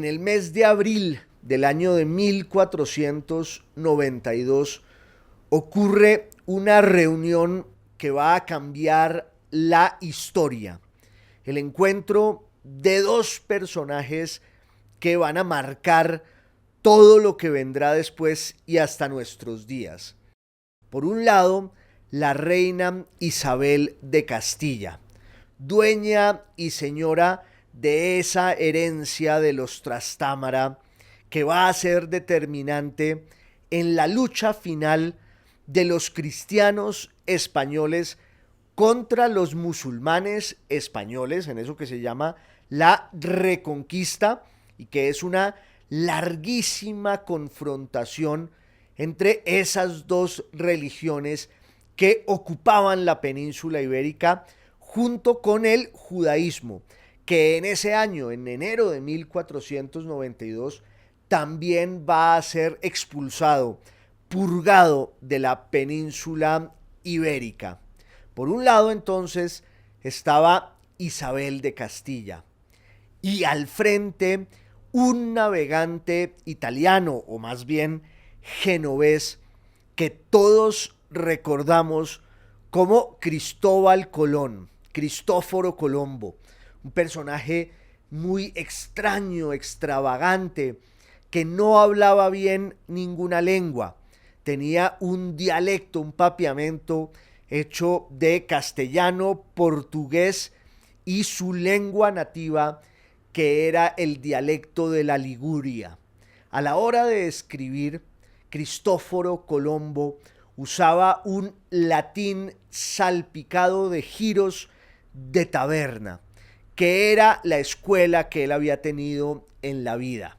En el mes de abril del año de 1492 ocurre una reunión que va a cambiar la historia. El encuentro de dos personajes que van a marcar todo lo que vendrá después y hasta nuestros días. Por un lado, la reina Isabel de Castilla, dueña y señora de esa herencia de los Trastámara que va a ser determinante en la lucha final de los cristianos españoles contra los musulmanes españoles, en eso que se llama la Reconquista, y que es una larguísima confrontación entre esas dos religiones que ocupaban la península ibérica junto con el judaísmo, que en ese año, en enero de 1492, también va a ser expulsado, purgado de la península ibérica. Por un lado, entonces, estaba Isabel de Castilla y al frente un navegante italiano, o más bien genovés, que todos recordamos como Cristóbal Colón, Cristóforo Colombo, un personaje muy extraño, extravagante, que no hablaba bien ninguna lengua. Tenía un dialecto, un papiamento hecho de castellano, portugués y su lengua nativa, que era el dialecto de la Liguria. A la hora de escribir, Cristóforo Colombo usaba un latín salpicado de giros de taberna, que era la escuela que él había tenido en la vida.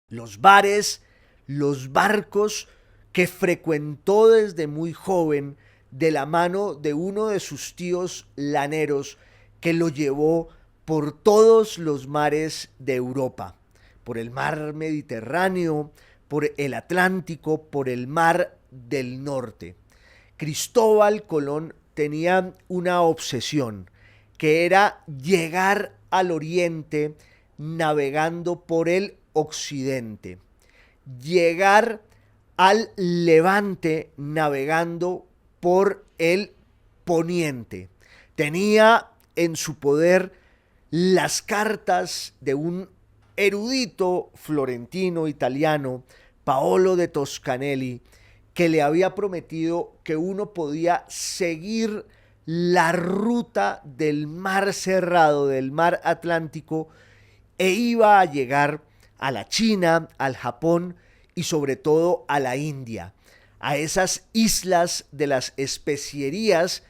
Los bares, los barcos que frecuentó desde muy joven de la mano de uno de sus tíos laneros que lo llevó por todos los mares de Europa, por el mar Mediterráneo, por el Atlántico, por el mar del norte. Cristóbal Colón tenía una obsesión, que era llegar al oriente navegando por el occidente, llegar al levante navegando por el poniente. Tenía en su poder las cartas de un erudito florentino italiano, Paolo de Toscanelli, que le había prometido que uno podía seguir la ruta del mar cerrado, del mar Atlántico, e iba a llegar a la China, al Japón y sobre todo a la India, a esas islas de las especierías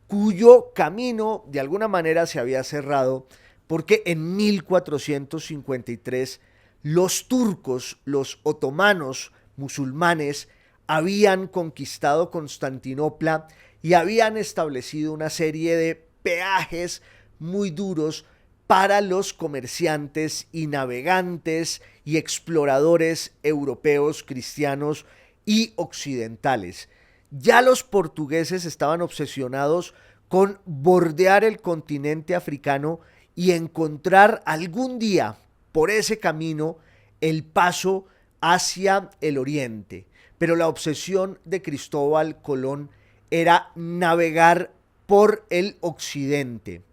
cuyo camino de alguna manera se había cerrado porque en 1453 los turcos, los otomanos musulmanes, habían conquistado Constantinopla y habían establecido una serie de peajes muy duros para los comerciantes y navegantes y exploradores europeos, cristianos y occidentales. Ya los portugueses estaban obsesionados con bordear el continente africano y encontrar algún día por ese camino el paso hacia el oriente. Pero la obsesión de Cristóbal Colón era navegar por el occidente.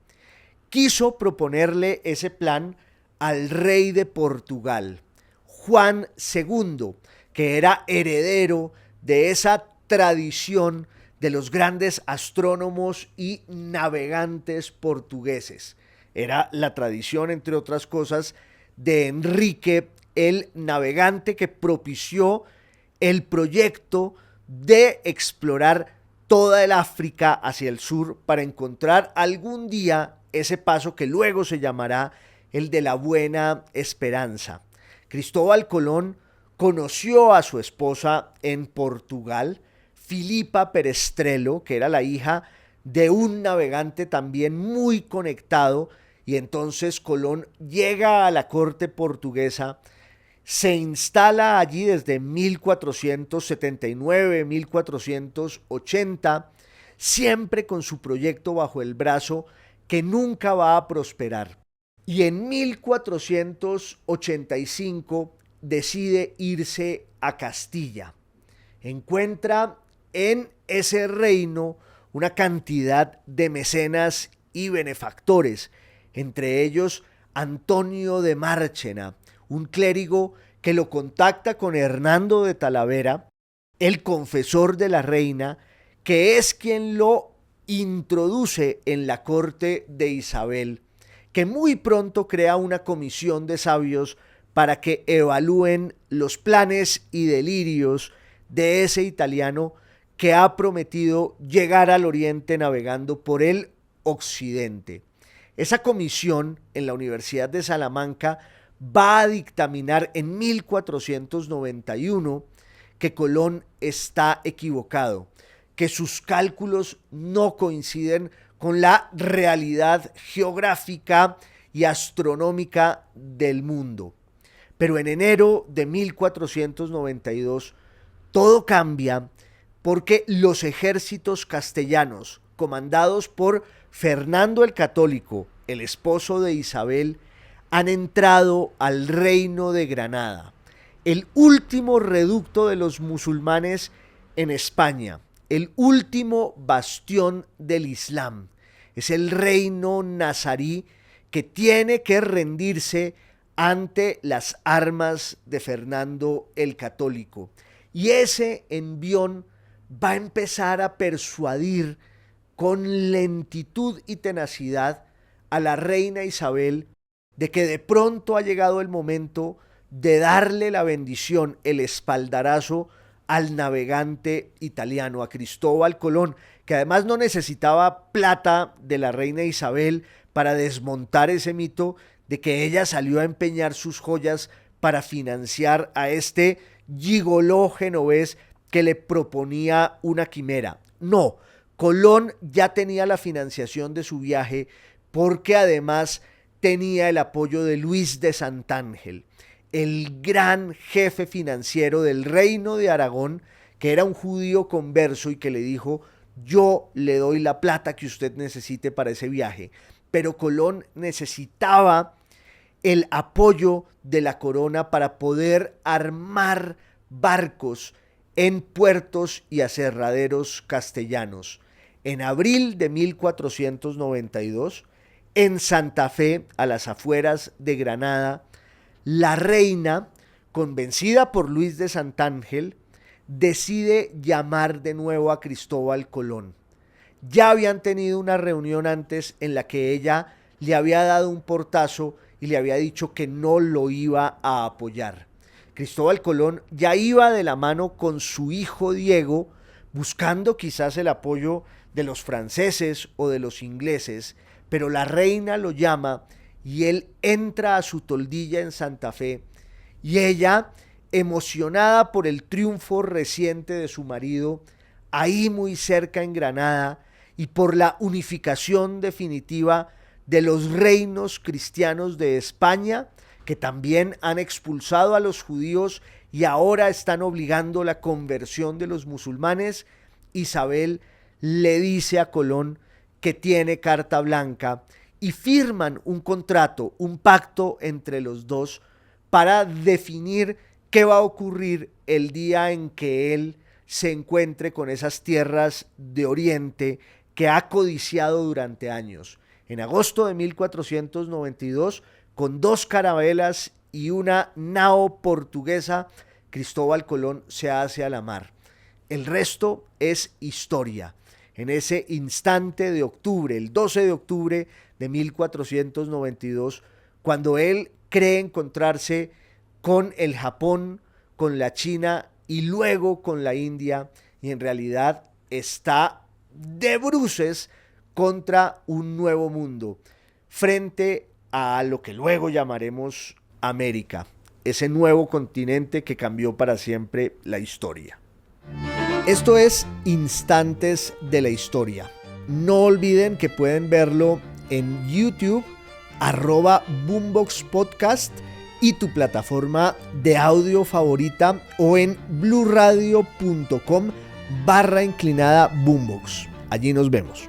Quiso proponerle ese plan al rey de Portugal, Juan II, que era heredero de esa tradición de los grandes astrónomos y navegantes portugueses. Era la tradición, entre otras cosas, de Enrique el Navegante, que propició el proyecto de explorar toda el África hacia el sur para encontrar algún día ese paso que luego se llamará el de la Buena Esperanza. Cristóbal Colón conoció a su esposa en Portugal, Filipa Perestrelo, que era la hija de un navegante también muy conectado, y entonces Colón llega a la corte portuguesa, se instala allí desde 1479, 1480, siempre con su proyecto bajo el brazo que nunca va a prosperar. y en 1485 decide irse a Castilla. Encuentra en ese reino una cantidad de mecenas y benefactores, entre ellos Antonio de Márchena, un clérigo que lo contacta con Hernando de Talavera, el confesor de la reina, que es quien lo introduce en la corte de Isabel, que muy pronto crea una comisión de sabios para que evalúen los planes y delirios de ese italiano que ha prometido llegar al oriente navegando por el occidente. Esa comisión en la Universidad de Salamanca va a dictaminar en 1491 que Colón está equivocado, que sus cálculos no coinciden con la realidad geográfica y astronómica del mundo. Pero en enero de 1492 todo cambia porque los ejércitos castellanos, comandados por Fernando el Católico, el esposo de Isabel, han entrado al reino de Granada, el último reducto de los musulmanes en España, el último bastión del Islam. Es el reino nazarí que tiene que rendirse ante las armas de Fernando el Católico. Y ese envión va a empezar a persuadir con lentitud y tenacidad a la reina Isabel de que de pronto ha llegado el momento de darle la bendición, el espaldarazo al navegante italiano, a Cristóbal Colón, que además no necesitaba plata de la reina Isabel para desmontar ese mito de que ella salió a empeñar sus joyas para financiar a este gigoló genovés que le proponía una quimera. No, Colón ya tenía la financiación de su viaje porque además tenía el apoyo de Luis de Santángel, el gran jefe financiero del reino de Aragón, que era un judío converso y que le dijo: yo le doy la plata que usted necesite para ese viaje. Pero Colón necesitaba el apoyo de la corona para poder armar barcos en puertos y aserraderos castellanos. En abril de 1492, en Santa Fe, a las afueras de Granada, la reina, convencida por Luis de Santángel, decide llamar de nuevo a Cristóbal Colón. Ya habían tenido una reunión antes en la que ella le había dado un portazo y le había dicho que no lo iba a apoyar. Cristóbal Colón ya iba de la mano con su hijo Diego, buscando quizás el apoyo de los franceses o de los ingleses, pero la reina lo llama y él entra a su toldilla en Santa Fe y ella, emocionada por el triunfo reciente de su marido, ahí muy cerca en Granada, y por la unificación definitiva de los reinos cristianos de España, que también han expulsado a los judíos y ahora están obligando la conversión de los musulmanes, Isabel le dice a Colón que tiene carta blanca y firman un contrato, un pacto entre los dos para definir qué va a ocurrir el día en que él se encuentre con esas tierras de Oriente que ha codiciado durante años. En agosto de 1492, con 2 carabelas y una nao portuguesa, Cristóbal Colón se hace a la mar. El resto es historia. En ese instante de octubre, el 12 de octubre de 1492, cuando él cree encontrarse con el Japón, con la China y luego con la India, y en realidad está de bruces contra un nuevo mundo, frente a lo que luego llamaremos América, ese nuevo continente que cambió para siempre la historia. Esto es Instantes de la Historia. No olviden que pueden verlo en YouTube, @Boombox Podcast y tu plataforma de audio favorita, o en bluradio.com/Boombox. Allí nos vemos.